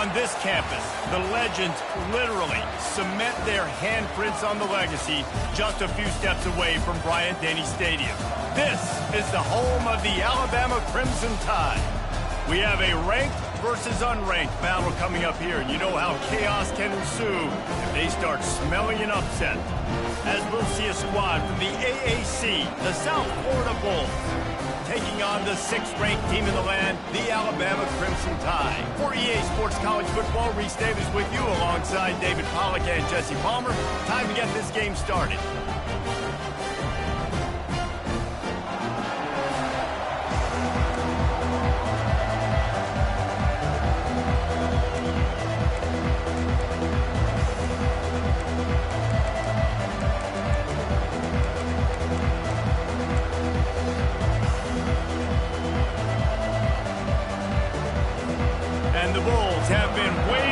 On this campus, the legends literally cement their handprints on the legacy just a few steps away from Bryant-Denny Stadium. This is the home of the Alabama Crimson Tide. We have a ranked versus unranked battle coming up here, and you know how chaos can ensue if they start smelling an upset. As we'll see a squad from the AAC, the South Florida Bulls, taking on the 6th-ranked team in the land, the Alabama Crimson Tide. For EA Sports College Football, Reese Davis with you alongside David Pollack and Jesse Palmer. Time to get this game started. And the Bulls have been waiting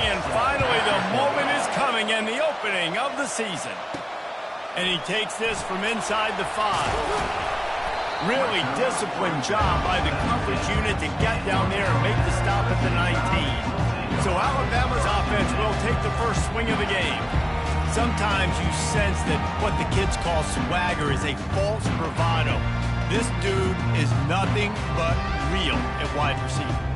and finally the moment is coming and the opening of the season. And he takes this from inside the 5. Really disciplined job by the coverage unit to get down there and make the stop at the 19. So Alabama's offense will take the first swing of the game. Sometimes you sense that what the kids call swagger is a false bravado. This dude is nothing but real at wide receiver.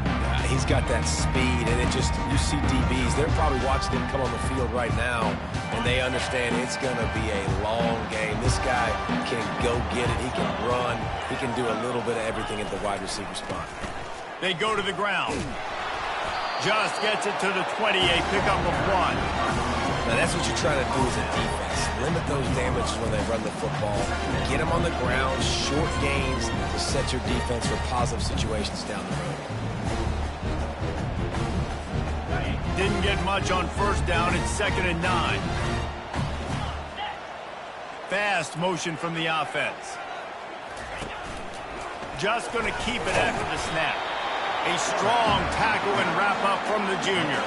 He's got that speed, and it just, you see DBs, they're probably watching him come on the field right now, and they understand it's going to be a long game. This guy can go get it. He can run. He can do a little bit of everything at the wide receiver spot. They go to the ground. Just gets it to the 28, pickup of 1. Now, that's what you're trying to do as a defense. Limit those damages when they run the football. Get them on the ground, short gains to set your defense for positive situations down the road. Didn't get much on first down. It's 2nd and 9. Fast motion from the offense. Just going to keep it after the snap. A strong tackle and wrap up from the junior.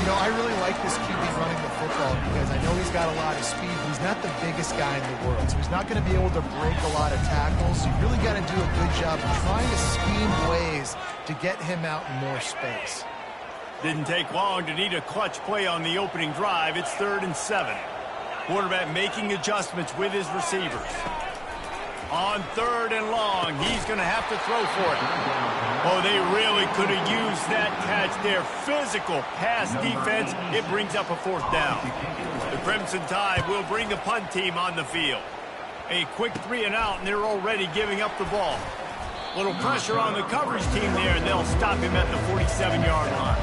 You know, I really like this QB running the football because I know he's got a lot of speed. He's not the biggest guy in the world, so he's not going to be able to break a lot of tackles. So you really got to do a good job of trying to scheme ways to get him out in more space. Didn't take long to need a clutch play on the opening drive. It's 3rd and 7. Quarterback making adjustments with his receivers. On 3rd and long, he's going to have to throw for it. Oh, they really could have used that catch there. Physical pass defense. It brings up a 4th down. The Crimson Tide will bring the punt team on the field. A quick 3 and out, and they're already giving up the ball. Little pressure on the coverage team there, and they'll stop him at the 47-yard line.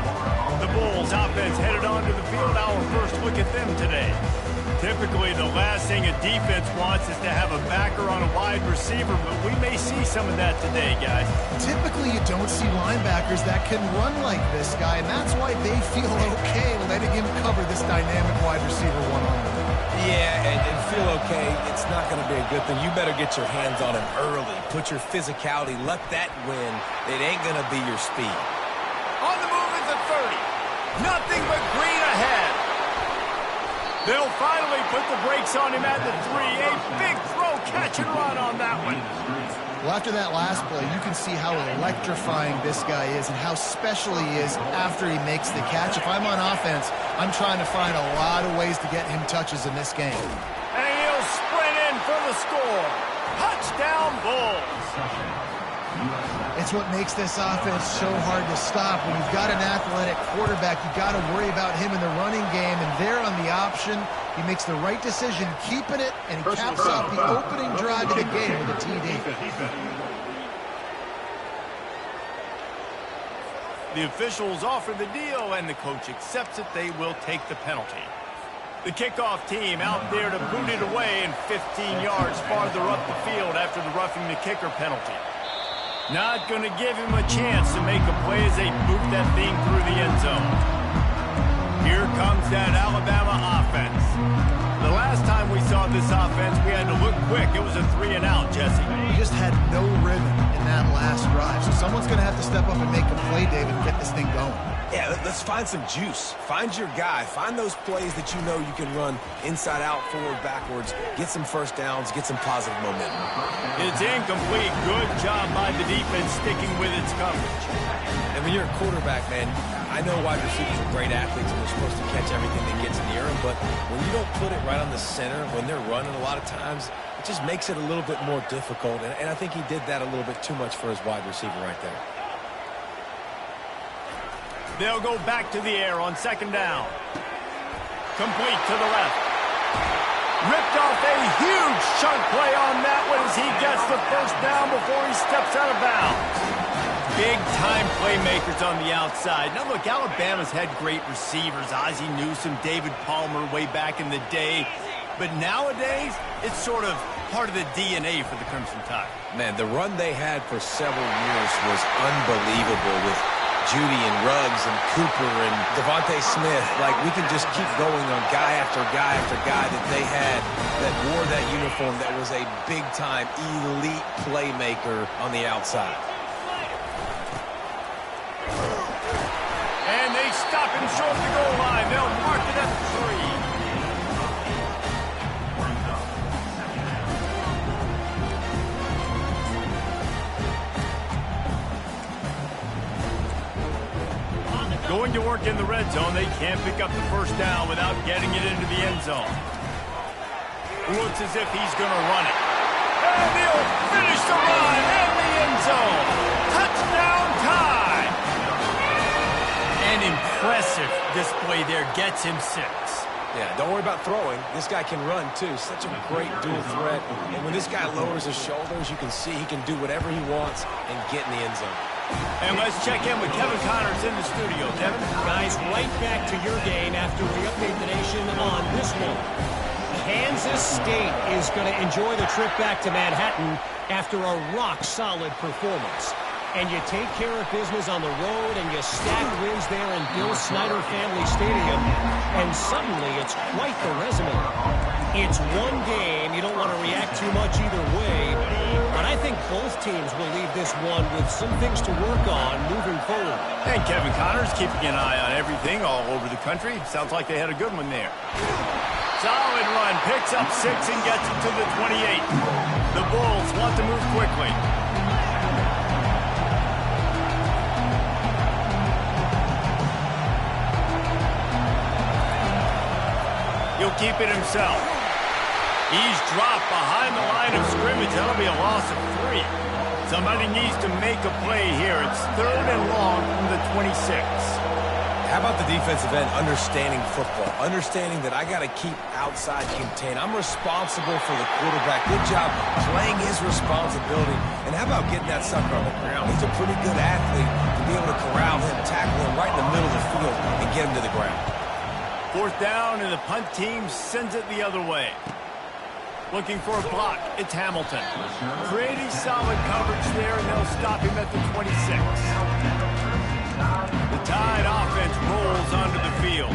The Bulls offense headed onto the field. Our first look at them today. Typically, the last thing a defense wants is to have a backer on a wide receiver, but we may see some of that today, guys. Typically, you don't see linebackers that can run like this guy, and that's why they feel okay letting him cover this dynamic wide receiver one-on-one. Yeah, and feel okay. It's not going to be a good thing. You better get your hands on him early. Put your physicality. Let that win. It ain't going to be your speed. On the move at the 30. Nothing but green ahead. They'll finally put the brakes on him at the 3. A big throw, catch and run on that one. Well, after that last play, you can see how electrifying this guy is and how special he is after he makes the catch. If I'm on offense, I'm trying to find a lot of ways to get him touches in this game. And he'll sprint in for the score. Touchdown, Bulls. It's what makes this offense so hard to stop. When you've got an athletic quarterback, you've got to worry about him in the running game. And there on the option, he makes the right decision, keeping it, and he caps off the opening drive of the game with a TD. The officials offer the deal, and the coach accepts it. They will take the penalty. The kickoff team out there to boot it away and 15 yards farther up the field after the roughing the kicker penalty. Not going to give him a chance to make a play as they boot that thing through the end zone. Here comes that Alabama offense. The last time we saw this offense, we had to look quick. It was a 3 and out, Jesse. We just had no rhythm in that last drive. So someone's going to have to step up and make a play, David, and get this thing going. Yeah, let's find some juice. Find your guy. Find those plays that you know you can run inside out, forward, backwards, get some first downs, get some positive momentum. It's incomplete. Good job by the defense sticking with its coverage. And when you're a quarterback, man, I know wide receivers are great athletes and they're supposed to catch everything that gets near them, but when you don't put it right on the center, when they're running a lot of times, it just makes it a little bit more difficult. And I think he did that a little bit too much for his wide receiver right there. They'll go back to the air on second down. Complete to the left. Ripped off a huge chunk play on that one as he gets the first down before he steps out of bounds. Big-time playmakers on the outside. Now, look, Alabama's had great receivers. Ozzie Newsome, David Palmer way back in the day. But nowadays, it's sort of part of the DNA for the Crimson Tide. Man, the run they had for several years was unbelievable with Judy and Ruggs and Cooper and Devontae Smith. Like, we can just keep going on guy after guy after guy that they had that wore that uniform that was a big-time elite playmaker on the outside. And they stop him short of the goal line. They'll mark it at 3. Going to work in the red zone, they can't pick up the first down without getting it into the end zone. Looks as if he's going to run it. And he'll finish the run in the end zone. Touchdown time. An impressive display there. Gets him 6. Yeah, don't worry about throwing. This guy can run, too. Such a great dual threat. And when this guy lowers his shoulders, you can see he can do whatever he wants and get in the end zone. And let's check in with Kevin Connors in the studio. Kevin? Guys, right back to your game after we update the nation on this one. Kansas State is going to enjoy the trip back to Manhattan after a rock-solid performance. And you take care of business on the road and you stack wins there in Bill Snyder Family Stadium, and suddenly it's quite the resume. It's one game. You don't want to react too much either way, but I think both teams will leave this one with some things to work on moving forward. And Kevin Connors keeping an eye on everything all over the country. Sounds like they had a good one there. Solid run, picks up 6 and gets it to the 28. The Bulls want to move quickly. He'll keep it himself. He's dropped behind the line of scrimmage. That'll be a loss of 3. Somebody needs to make a play here. It's 3rd and long from the 26. How about the defensive end understanding football? Understanding that I got to keep outside contain. I'm responsible for the quarterback. Good job playing his responsibility. And how about getting that sucker on the ground? He's a pretty good athlete to be able to corral him, tackle him right in the middle of the field, and get him to the ground. 4th down, and the punt team sends it the other way. Looking for a block. It's Hamilton. Pretty solid coverage there, and they'll stop him at the 26. The Tide offense rolls onto the field.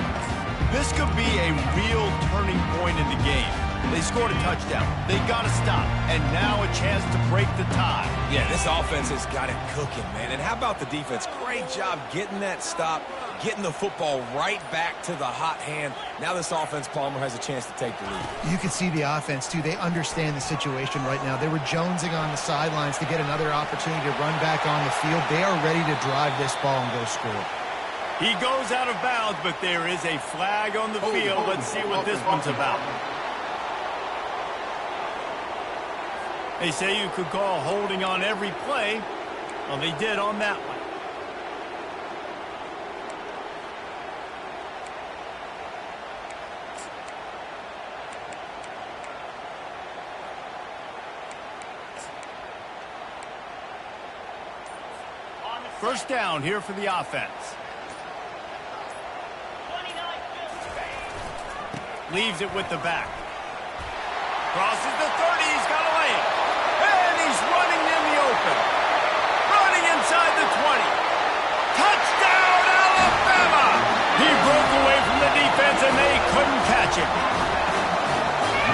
This could be a real turning point in the game. They scored a touchdown. They got to stop, and now a chance to break the tie. Yeah, this offense has got it cooking, man. And how about the defense? Great job getting that stop, getting the football right back to the hot hand. Now this offense, Palmer, has a chance to take the lead. You can see the offense, too. They understand the situation right now. They were jonesing on the sidelines to get another opportunity to run back on the field. They are ready to drive this ball and go score. He goes out of bounds, but there is a flag on the field. Let's see what this one's about. They say you could call holding on every play. Well, they did on that one. First down here for the offense. Leaves it with the back. Crosses the 30. He's got to lay it. And he's running in the open. Running inside the 20. Touchdown, Alabama! He broke away from the defense, and they couldn't catch him.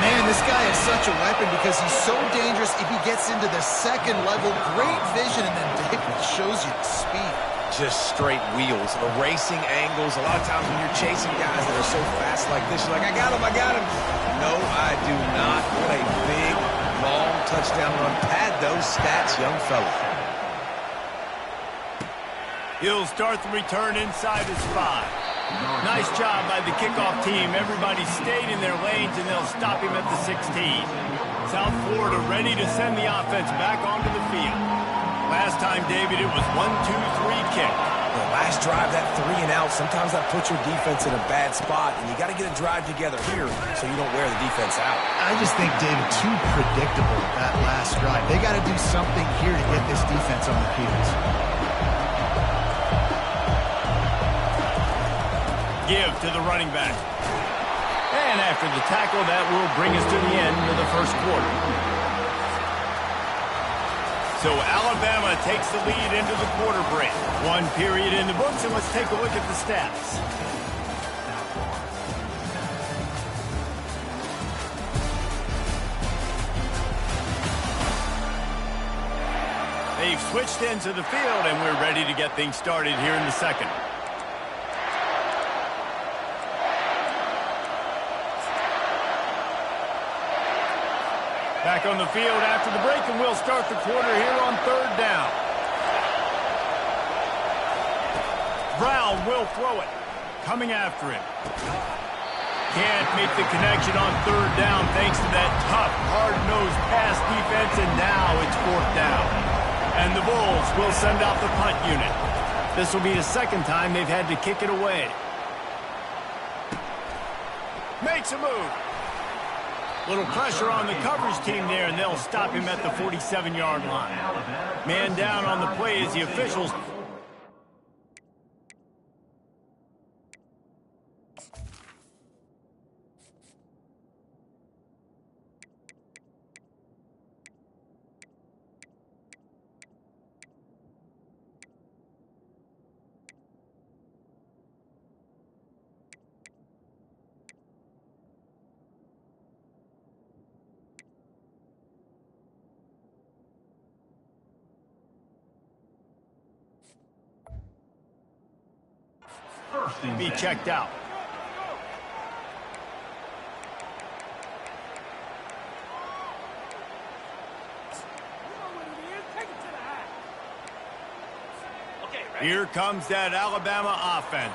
Man, this guy is such a weapon because he's so dangerous if he gets into the second level. Great vision, and then David shows you the speed. just straight wheels, erasing angles. A lot of times when you're chasing guys that are so fast like this, you're like, I got him. No, I do not. What a big, long touchdown run. Pad those stats, young fella. He'll start the return inside his 5. Nice job by the kickoff team. Everybody stayed in their lanes, and they'll stop him at the 16. South Florida ready to send the offense back onto the field. Last time, David, it was 1-2-3 kick. The last drive, that 3 and out, sometimes that puts your defense in a bad spot, and you got to get a drive together here so you don't wear the defense out. I just think, David, too predictable that last drive. They got to do something here to get this defense on their heels. Give to the running back. And after the tackle, that will bring us to the end of the first quarter. So Alabama takes the lead into the quarter break. 1 period in the books, and let's take a look at the stats. They've switched into the field, and we're ready to get things started here in the second. Back on the field after the break, and we'll start the quarter here on 3rd down. Brown will throw it. Coming after him. Can't make the connection on 3rd down thanks to that tough, hard-nosed pass defense, and now it's 4th down. And the Bulls will send out the punt unit. This will be the second time they've had to kick it away. Makes a move. Little pressure on the coverage team there, and they'll stop him at the 47-yard line. Man down on the play as the officials. Be checked out. Here comes that Alabama offense.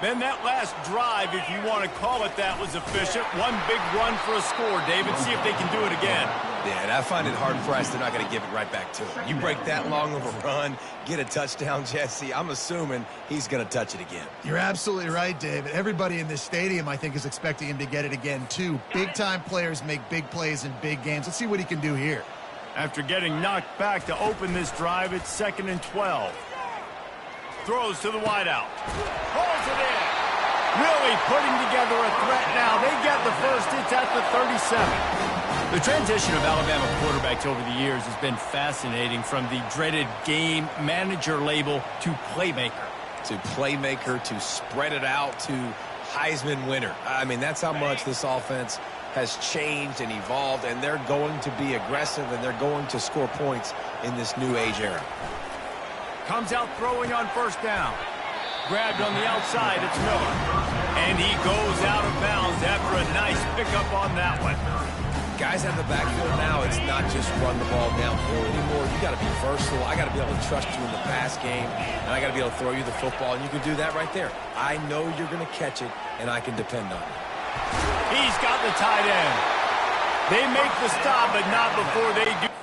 Then that last drive, if you want to call it that, was efficient. One big run for a score, David. See if they can do it again. Yeah, and I find it hard-pressed they're not going to give it right back to him. You break that long of a run, get a touchdown, Jesse, I'm assuming he's going to touch it again. You're absolutely right, David. Everybody in this stadium, I think, is expecting him to get it again, too. Big-time players make big plays in big games. Let's see what he can do here. After getting knocked back to open this drive, it's 2nd and 12. Throws to the wideout. Pulls it in. Really putting together a threat now. They get the first. It's at the 37. The transition of Alabama quarterbacks over the years has been fascinating, from the dreaded game manager label to playmaker. To spread it out to Heisman winner. I mean, that's how much this offense has changed and evolved, and they're going to be aggressive, and they're going to score points in this new age era. Comes out throwing on 1st down. Grabbed on the outside, it's Miller. And he goes out of bounds after a nice pickup on that one. Guys out of the backfield now, it's not just run the ball downfield anymore. You got to be versatile. I got to be able to trust you in the pass game, and I got to be able to throw you the football, and you can do that right there. I know you're going to catch it, and I can depend on it. He's got the tight end. They make the stop, but not before they do.